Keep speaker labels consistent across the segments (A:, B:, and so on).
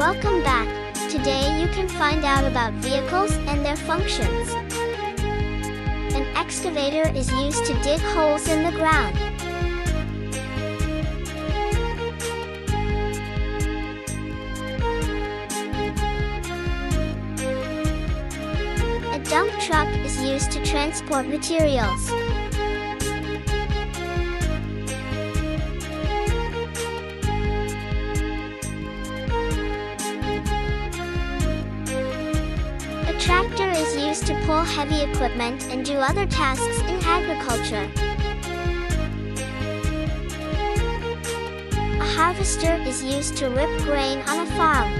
A: Welcome back. Today you can find out about vehicles and their functions. An excavator is used to dig holes in the ground. A dump truck is used to transport materials. A tractor is used to pull heavy equipment and do other tasks in agriculture. A harvester is used to rip grain on a farm.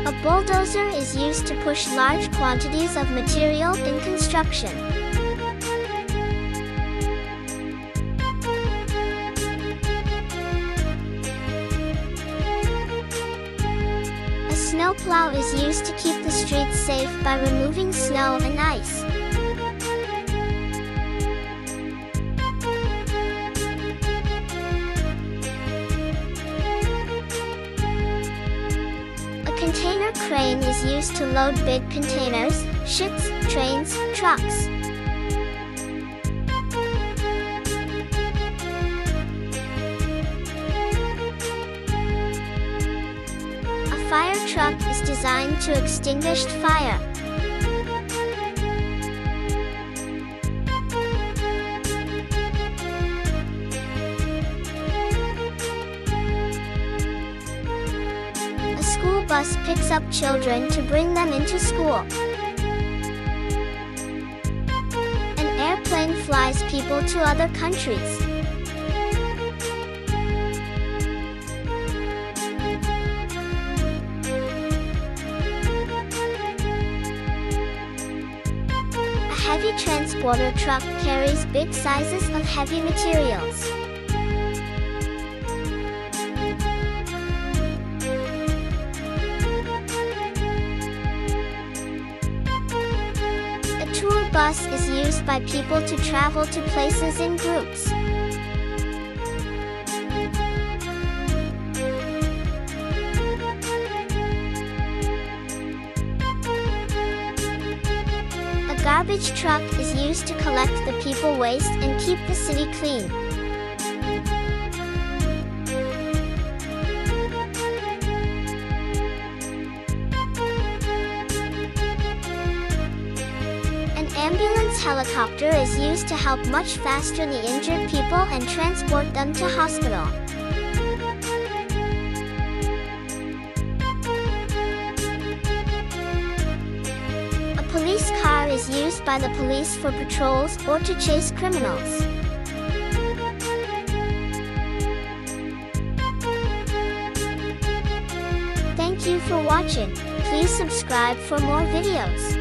A: A bulldozer is used to push large quantities of material in construction. A snowplow is used to keep the streets safe by removing snow and ice. A container crane is used to load big containers, ships, trains, trucks. A fire truck is designed to extinguish fire. A school bus picks up children to bring them into school. An airplane flies people to other countries. A heavy transporter truck carries big sizes of heavy materials. A tour bus is used by people to travel to places in groups. A garbage truck is used to collect the people waste and keep the city clean. An ambulance helicopter is used to help much faster the injured people and transport them to hospital. A police car is used by the police for patrols or to chase criminals. Thank you for watching. Please subscribe for more videos.